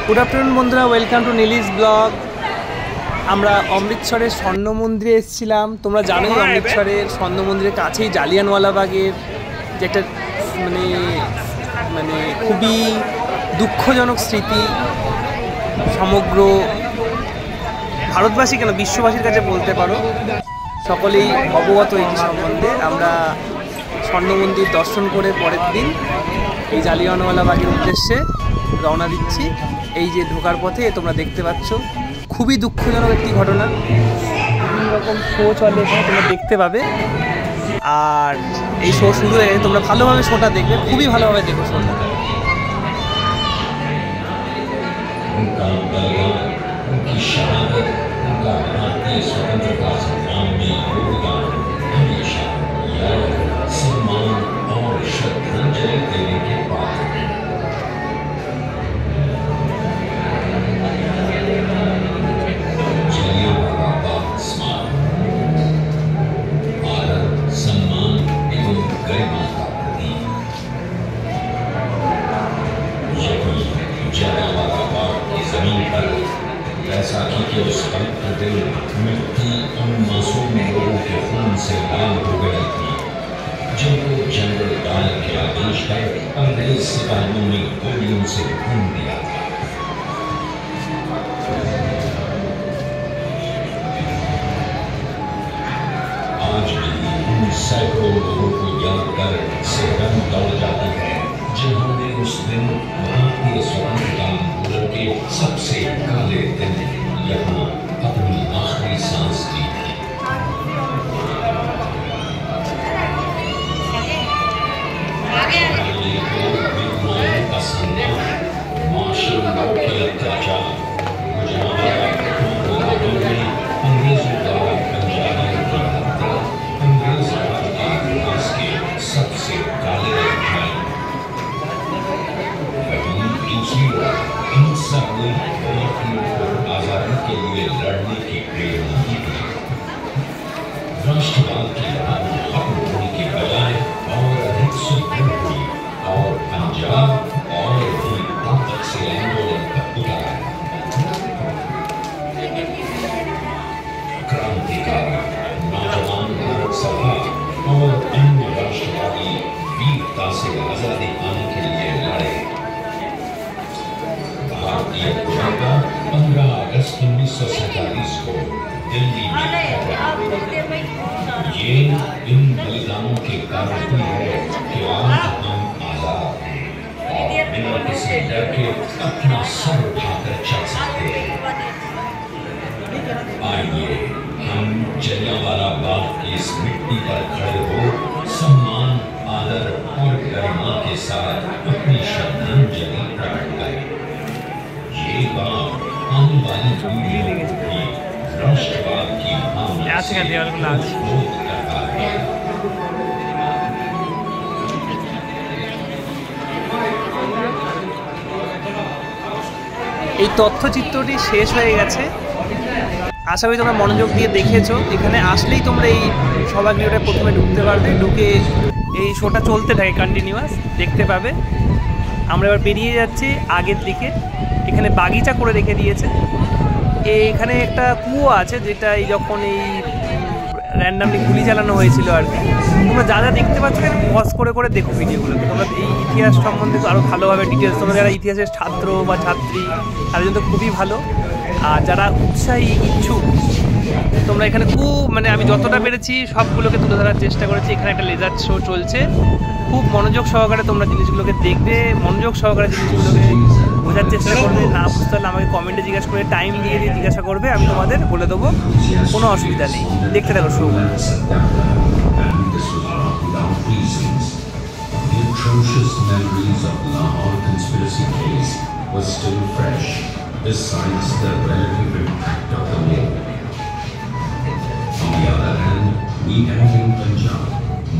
Good afternoon বন্ধুরা, welcome to নীলিস blog. আমরা অমৃতসরের স্বর্ণ মন্দিরে এসেছিলাম। তোমরা জানোই অমৃতসরের স্বর্ণ মন্দিরের কাছেই জালিয়ানওয়ালাবাগের যে একটা মানে খুবই দুঃখজনক স্মৃতি সমগ্র ভারতবাসী কেন বিশ্ববাসীর কাছে বলতে পারো, সকলেই অবগত এটি সম্বন্ধে। আমরা স্বর্ণ মন্দির দর্শন করে পরের দিন এই জালিয়ানওয়ালাবাগের উদ্দেশ্যে রওনা দিচ্ছি। এই যে ঢোকার পথে তোমরা দেখতে পাচ্ছ, খুবই দুঃখজনক একটি ঘটনা। বিভিন্ন রকম শো চলে এখানে, তোমরা দেখতে পাবে। আর এই শো শুরু হয়ে তোমরা ভালোভাবে শোটা দেখবে, খুবই ভালোভাবে দেখো শোটা। बैसाखी के उस पवित्र दिन मिट्टी उन मासूम लोगों के खून से लाल हो गई थी जिनको जनरल डायर के आदेश पर अंग्रेज सिपाहियों ने गोलियों से भून दिया था। आज भी उन सैकड़ों लोगों को याद कर सिरदर्द दौड़ जाती है जिन्होंने उस दिन भारतीय स्वतंत्रता आंदोलन के सबसे काले दिन यहाँ अपनी आखिरी सांस ली थी। का सम्मान, मार्शल लॉ के अत्याचार, अंग्रेजों द्वारा पंजाबी हत्या, अंग्रेज राज के इतिहास के सबसे काले अध्याय। दूसरी ओर हिंसक हुई भारतीयों को आजादी के लिए लड़ने की प्रेरणा दी। राष्ट्रवाद की लड़ाई खत्म होने के बजाय और अधिक सुदृढ़ हुई और पंजाब और भी ताकत से आंदोलन पर उतरा। क्रांतिकारी नौजवान भारत सभा और अन्य राष्ट्रवादी वीरता से आजादी पाने के लिए लड़े। भारतीय जनता 15 अगस्त 1947 को दिल्ली में ये इन बलिदानों के कारण हुई है कि आज हम आजाद हैं और बिना किसी डर के अपना सर उठाकर चल सकते हैं। आइए हम जलियांवाला बाग की इस मिट्टी पर खड़े हो सम्मान, आदर और गरिमा के साथ अपनी श्रद्धांजलि प्रकट करें। ये बात आने वाली पीढ़ियों को भी राष्ट्रवाद की भावना से मजबूत करता है। এই তথ্যচিত্রটি শেষ হয়ে গেছে। আশা করি তোমরা মনোযোগ দিয়ে দেখেছো। এখানে আসলেই তোমরা এই সভাগৃহটা প্রথমে ঢুকতে পারবে, ঢুকে এই শোটা চলতে থাকে কন্টিনিউয়াস, দেখতে পাবে। আমরা এবার বেরিয়ে যাচ্ছি আগের দিকে। এখানে বাগিচা করে রেখে দিয়েছে। এখানে একটা কুয়ো আছে, যেটা এই যখন এই র্যান্ডামলি গুলি চালানো হয়েছিল আর কি। তোমরা যা যা দেখতে পাচ্ছ পজ করে করে দেখো ভিডিওগুলোকে। তোমরা এই ইতিহাস সম্বন্ধে আরও ভালোভাবে ডিটেলস, তোমরা যারা ইতিহাসের ছাত্র বা ছাত্রী তাদের জন্য খুবই ভালো। আর যারা উৎসাহী ইচ্ছুক, তোমরা এখানে খুব আমি যতটা পেরেছি সবগুলোকে তুলে ধরার চেষ্টা করেছি। এখানে একটা লেজার শো চলছে, খুব মনোযোগ সহকারে তোমরা জিনিসগুলোকে দেখবে, মনোযোগ সহকারে জিনিসগুলোকে বোঝার চেষ্টা করবে। না বুঝতে পারলে আমাকে কমেন্টে জিজ্ঞাসা করে, টাইম দিয়ে জিজ্ঞাসা করবে, আমি তোমাদের বলে দেবো, কোনো অসুবিধা নেই। দেখতে থাকো show. Atrocious memories of Lahore conspiracy case was still fresh, besides the relative impact of the war. On the other hand, we have in Punjab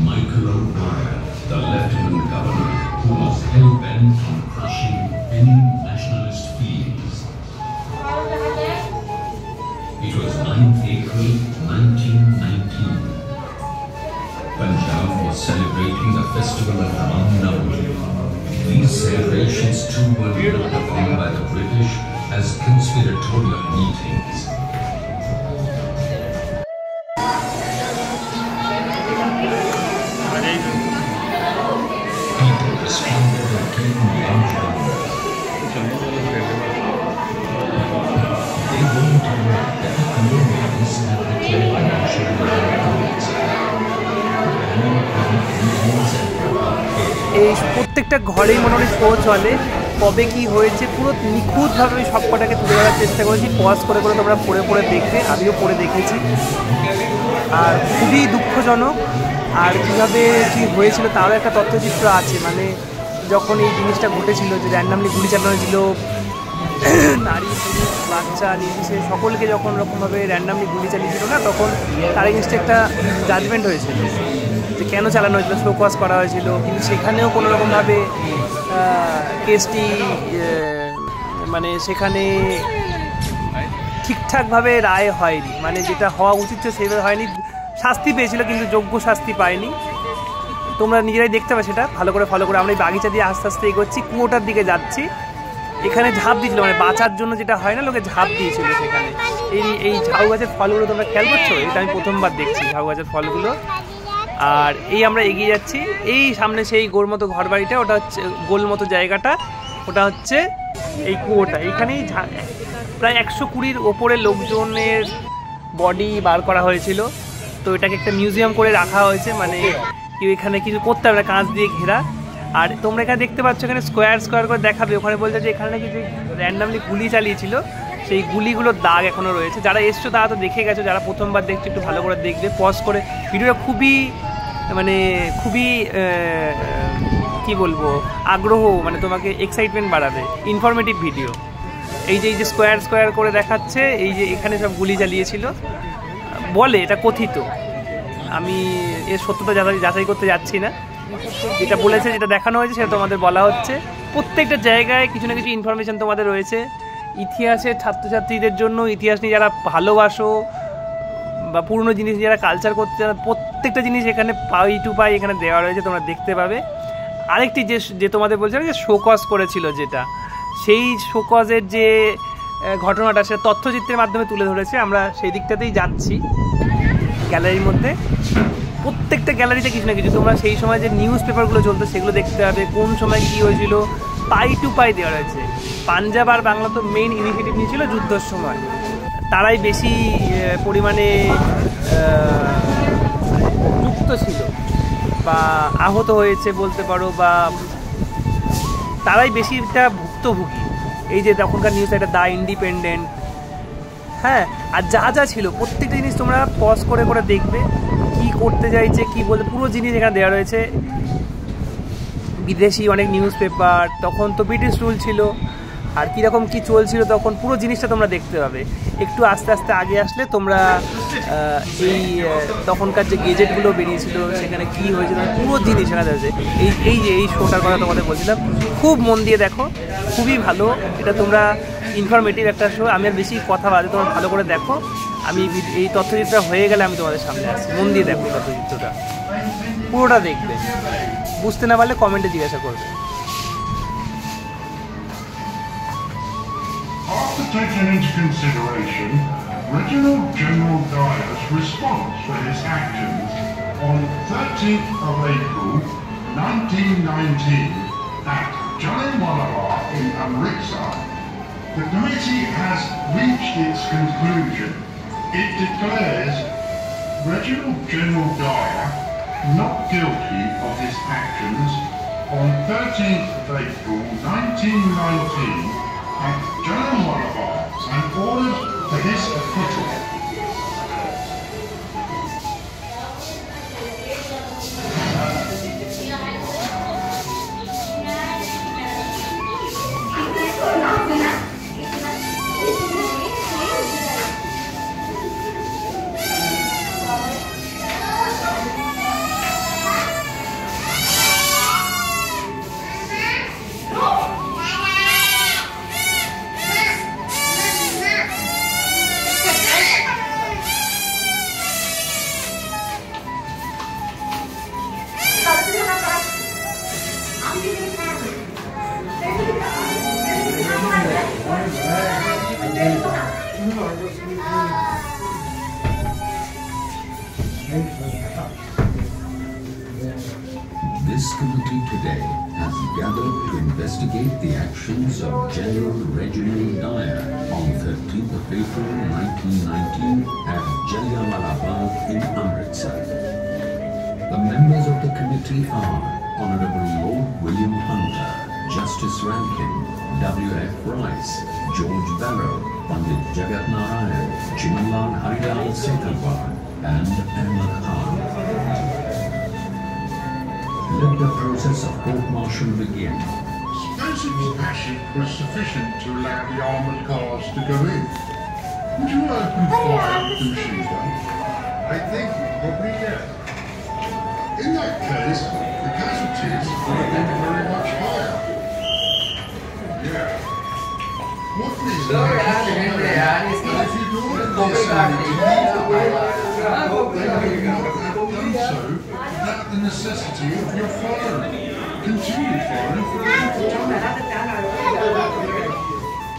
Michael O'Brien, the Lieutenant Governor, who was hell-bent on crushing any nationalist feelings. It was 9th April 1919. Punjab was celebrating the festival of Ram Navami. These celebrations too were later defined by the British as conspiratorial meetings. People responded and came larger than life. They weren't aware that the communities had declared martial law governments. এই প্রত্যেকটা ঘরেই মোটামুটি show চলে, কবে কি হয়েছে পুরো নিখুঁতভাবে আমি সব কটাকে তুলে ধরার চেষ্টা করেছি। পজ করে করে তোমরা পড়ে পড়ে দেখবে, আমিও পড়ে দেখেছি। আর খুবই দুঃখজনক। আর কীভাবে কী হয়েছিল তারও একটা তথ্যচিত্র আছে, মানে যখন এই জিনিসটা ঘটেছিল যে র্যান্ডামলি গুলি চালানো হয়েছিল, নারী পুরুষ বাচ্চা নির্বিশেষে সকলকে যখন রকমভাবে র্যান্ডামলি গুলি চালিয়েছিল না, তখন তার এগেনস্টে একটা জাজমেন্ট হয়েছিল যে কেন চালানো হয়েছিল, শো কজ করা হয়েছিল। কিন্তু সেখানেও কোনো রকমভাবে কেসটি মানে সেখানে ঠিকঠাকভাবে রায় হয়নি, মানে যেটা হওয়া উচিত ছিল সেভাবে হয়নি। শাস্তি পেয়েছিল কিন্তু যোগ্য শাস্তি পায়নি। তোমরা নিজেরাই দেখতে পাবে সেটা ভালো করে ফলো করে। আমরা এই বাগিচা দিয়ে আস্তে আস্তে এগোচ্ছি, কুয়োটার দিকে যাচ্ছি। এখানে ঝাঁপ দিয়েছিল, মানে বাঁচার জন্য যেটা হয় না, লোকে ঝাঁপ দিয়েছিল সেখানে। এই ঝাউ গাছের ফলগুলো তোমরা খেয়াল করছো? এটা আমি প্রথমবার দেখছি ঝাউ গাছের ফলগুলো। আর এই আমরা এগিয়ে যাচ্ছি, এই সামনে সেই গোল মতো ঘর বাড়িটা, ওটা হচ্ছে গোল মতো জায়গাটা, ওটা হচ্ছে এই কুয়োটা। এইখানেই প্রায় 120-র ওপরে লোকজনের বডি বার করা হয়েছিল। তো এটাকে একটা মিউজিয়াম করে রাখা হয়েছে, মানে কেউ এখানে কিছু করতে হবে না, কাঁচ দিয়ে ঘেরা। আর তোমরা এখানে দেখতে পাচ্ছ, এখানে স্কোয়ার স্কোয়ার করে দেখাবে। ওখানে বলছে যে এখানে কিছু র্যান্ডামলি গুলি চালিয়েছিল, সেই গুলিগুলোর দাগ এখনও রয়েছে। যারা এসছো তারা তো দেখে গেছো, যারা প্রথমবার দেখছো একটু ভালো করে দেখবে, পজ করে। ভিডিওটা খুবই কি বলবো, আগ্রহ, মানে তোমাকে এক্সাইটমেন্ট বাড়াবে, ইনফরমেটিভ ভিডিও। এই যে স্কোয়ার স্কোয়ার করে দেখাচ্ছে, এই যে এখানে সব গুলি চালিয়েছিল বলে, এটা কথিত। আমি এর সত্যতা যাচাই করতে যাচ্ছি না, যেটা বলেছে, যেটা দেখানো হয়েছে সেটা তোমাদের বলা হচ্ছে। প্রত্যেকটা জায়গায় কিছু না কিছু ইনফরমেশান তোমাদের রয়েছে। ইতিহাসের ছাত্রছাত্রীদের জন্য, ইতিহাস নিয়ে যারা ভালোবাসো বা পুরনো জিনিস যারা কালচার করতে, প্রত্যেকটা জিনিস এখানে পাই টু পাই এখানে দেওয়া রয়েছে, তোমরা দেখতে পাবে। আরেকটি যে তোমাদের বলছিলাম যে শোকজ করেছিল, যেটা সেই শোকজের যে ঘটনাটা সেটা তথ্যচিত্রের মাধ্যমে তুলে ধরেছে। আমরা সেই দিকটাতেই যাচ্ছি গ্যালারির মধ্যে। প্রত্যেকটা গ্যালারিতে কিছু না কিছু, তোমরা সেই সময় যে নিউজ পেপারগুলো চলতো সেগুলো দেখতে হবে, কোন সময় কী হয়েছিল পাই টু পাই দেওয়া রয়েছে। পাঞ্জাব আর বাংলা তো মেইন ইনিশিয়েটিভ নিয়েছিল যুদ্ধের সময়, তারাই বেশি পরিমাণে যুক্ত ছিল বা আহত হয়েছে বলতে পারো, বা তারাই বেশিটা ভুক্তভোগী। এই যে তখনকার নিউজ, একটা দ্য ইন্ডিপেন্ডেন্ট, হ্যাঁ। আর যা ছিল প্রত্যেকটা জিনিস তোমরা পজ করে করে দেখবে, কি করতে চাইছে, কি বলতে, পুরো জিনিস এখানে দেওয়া রয়েছে। বিদেশি অনেক নিউজ পেপার, তখন তো ব্রিটিশ রুল ছিল, আর কীরকম কী চলছিল তখন, পুরো জিনিসটা তোমরা দেখতে পাবে। একটু আস্তে আস্তে আগে আসলে তোমরা এই তখনকার যে গেজেটগুলো বেরিয়েছিল সেখানে কী হয়েছিল পুরো জিনিস এখানে আছে। এই শোটার কথা তোমাদের বলছিলাম, খুব মন দিয়ে দেখো, খুবই ভালো। এটা তোমরা ইনফরমেটিভ একটা শো। আমি আর বেশি কথা বাদে, তোমরা ভালো করে দেখো। আমি এই তথ্যচিত্রটা হয়ে গেলে আমি তোমাদের সামনে আসছি। মন দিয়ে দেখো তথ্যচিত্রটা, পুরোটা দেখবে। বুঝতে না পারলে কমেন্টে জিজ্ঞাসা করবে। After taking into consideration Reginald General Dyer's response for his actions on 13th of April 1919 at Jallianwala Bagh in Amritsar, the committee has reached its conclusion. It declares Reginald General Dyer not guilty of his actions on 13th of April 1919 at Jallianwala Bagh and orders for his acquittal. committee today has gathered to investigate the actions of General Reginald Dyer on 13th of April 1919 at Jallianwala Bagh in Amritsar. The members of the committee are Honorable Lord William Hunter, Justice Rankin, W.F. Rice, George Barrow, Pandit Jagat Narayan, Chimanlal Harilal Setalwar, and Ahmad Khan. Let the process of court-martial begin. Spencer's passion was sufficient to allow the armoured cars to go in. Would you open fire with the machine gun? I think probably yes. In that case, the casualties would have been very much higher. Yeah. What reason have you if you do all of this and so without the necessity of your firing? Continue firing for a length of time.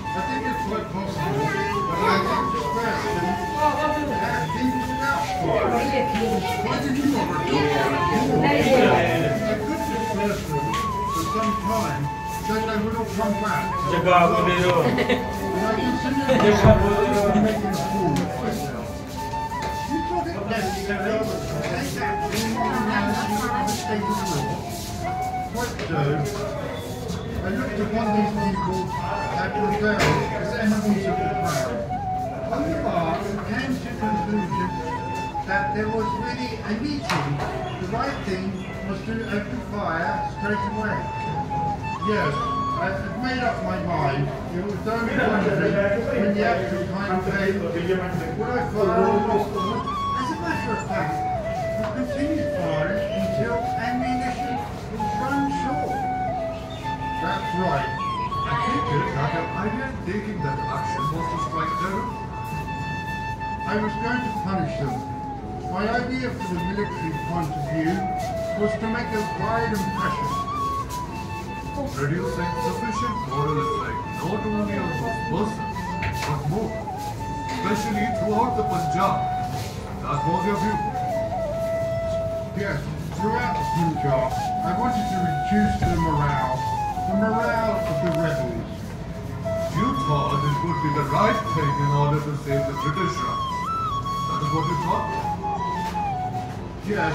I think it's quite possible, but I think it's best to have things without firing. Why did you not adopt it? I could defer them for some time, so they would all come back. And I consider making a fool of myself. You thought it necessary to take that analysis of the state of law? Quite so. I looked upon these people that rebelled as enemies of the crown. On the bar, we came to the conclusion that there was really a meeting. The right thing was to open fire straight away. Yes, I had made up my mind. It was only wondering when the actual time came, would I fire or not? As a matter of fact, we continued firing until ammunition was run short. That's right. I think it, I didn't think that action was to strike terror. I was going to punish them. My idea from the military point of view was to make a wide impression. Producing sufficient moral effect not only on those persons, but more, especially throughout the Punjab. That was your view. Yes, throughout the Punjab, I wanted to reduce the morale of the rebels. You thought it would be the right thing in order to save the British Raj. That is what you thought? Yes,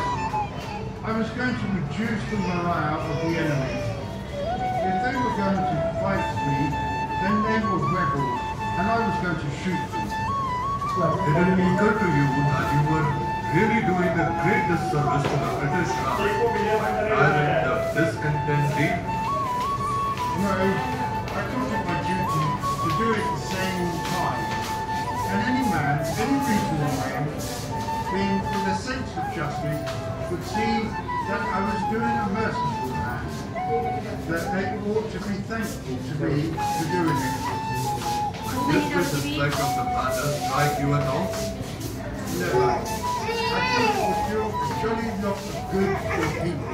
I was going to reduce the morale of the enemy. If they were going to fight me, then they were rebels, and I was going to shoot them. Did it occur to you that you were really doing a great disservice to the British Raj by hiring the discontentee? No, I thought it my duty to do it at the same time. And any man, any reasonable man, being with a sense of justice, would see that I was doing a merciful act, that they ought to be thankful to me for doing it. Did this disrespect of the matter strike you at all? Never. I thought it was surely not good for people.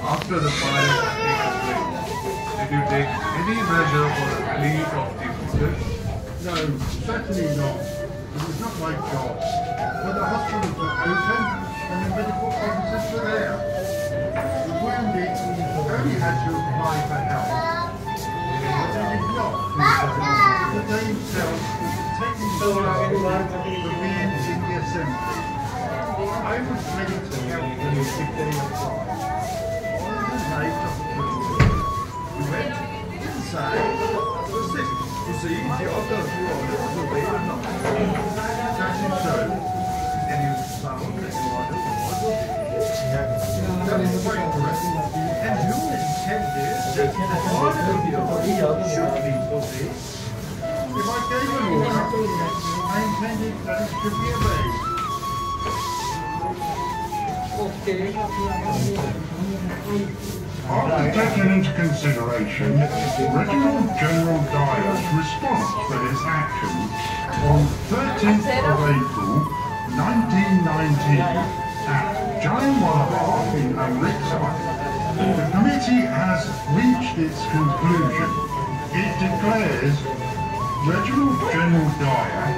After the fire had taken place, did you take any measure for the relief of the wounded? No, certainly not. It was not my job. But the hospitals were open and the medical officers were there. The wounded only had to apply for help. But they did not because they themselves were taking the beings in the assembly. I was ready to help them if they applied. On the night of the 20th, we went inside to sit to see the other orders were they or not. That is so. And you found that the order was obeyed. That is quite correct. And you intended that the order of the order should be obeyed. If I gave an order, I intended that it should be obeyed. After taking into consideration Reginald General Dyer's response for his actions on 13th of April 1919 at Jallianwala Bagh in Amritsar, the committee has reached its conclusion. It declares Reginald General Dyer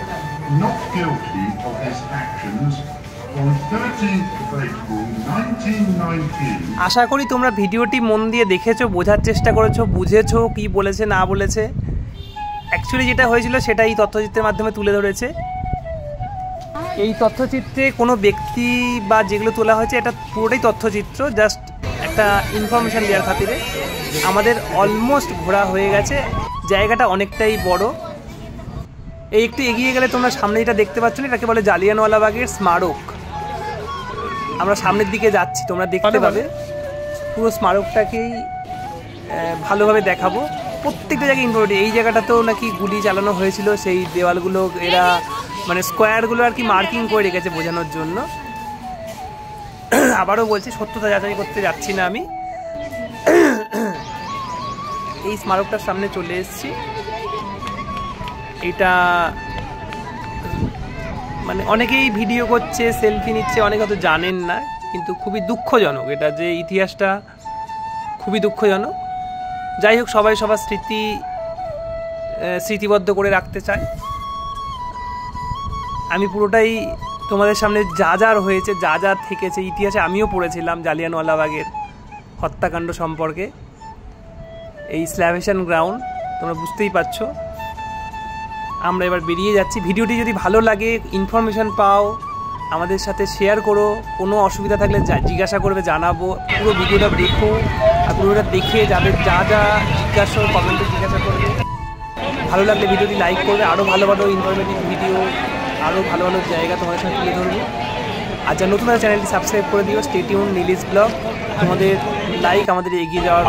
not guilty of his actions on 13th of April 1919. আশা করি তোমরা ভিডিওটি মন দিয়ে দেখেছো, বোঝার চেষ্টা করেছো, বুঝেছো কি বলেছে না বলেছে। অ্যাকচুয়ালি যেটা হয়েছিল সেটা এই তথ্যচিত্রের মাধ্যমে তুলে ধরেছে। এই তথ্যচিত্রে কোনো ব্যক্তি বা যেগুলো তোলা হয়েছে এটা পুরোটাই তথ্যচিত্র, জাস্ট একটা ইনফরমেশান দেওয়ার খাতিরে। আমাদের অলমোস্ট ঘোরা হয়ে গেছে, জায়গাটা অনেকটাই বড়। এই একটু এগিয়ে গেলে তোমরা সামনে যেটা দেখতে পাচ্ছ না, এটাকে বলে জালিয়ানওয়ালাবাগের স্মারক। আমরা সামনের দিকে যাচ্ছি, তোমরা দেখতে পাবে। পুরো স্মারকটাকেই ভালোভাবে দেখাবো, প্রত্যেকটা জায়গায় ইম্পর্টেন্ট। এই জায়গাটাতেও নাকি গুলি চালানো হয়েছিল, সেই দেওয়ালগুলো এরা মানে স্কোয়ারগুলো আর কি মার্কিং করে রেখেছে বোঝানোর জন্য। আবারও বলছি, সত্যতা যাচাই করতে যাচ্ছি না আমি। এই স্মারকটার সামনে চলে এসেছি। এটা মানে অনেকেই ভিডিও করছে, সেলফি নিচ্ছে, অনেকে হয়তো জানেন না, কিন্তু খুবই দুঃখজনক এটা, যে ইতিহাসটা খুবই দুঃখজনক। যাই হোক, সবাই সবার স্মৃতিবদ্ধ করে রাখতে চায়। আমি পুরোটাই তোমাদের সামনে যা যা হয়েছে, যা যা থেকেছে ইতিহাসে, আমিও পড়েছিলাম জালিয়ানওয়ালাবাগের হত্যাকাণ্ড সম্পর্কে। এই স্ল্যাভেশন গ্রাউন্ড তোমরা বুঝতেই পারছো। আমরা এবার বেরিয়ে যাচ্ছি। ভিডিওটি যদি ভালো লাগে, ইনফরমেশান পাও, আমাদের সাথে শেয়ার করো। কোনো অসুবিধা থাকলে জিজ্ঞাসা করবে, জানাবো। পুরো ভিডিওটা দেখো, আর পুরোটা দেখে যাদের যা যা জিজ্ঞাসা কমেন্টে জিজ্ঞাসা করবে। ভালো লাগলে ভিডিওটি লাইক করবে। আরও ভালো ভালো ইনফরমেটিভ ভিডিও, আরও ভালো ভালো জায়গা তোমাদের সাথে তুলে ধরবো। আর যা নতুন চ্যানেলটি সাবস্ক্রাইব করে দিও। Stay tune, Nilish blog. তোমাদের লাইক আমাদের এগিয়ে যাওয়ার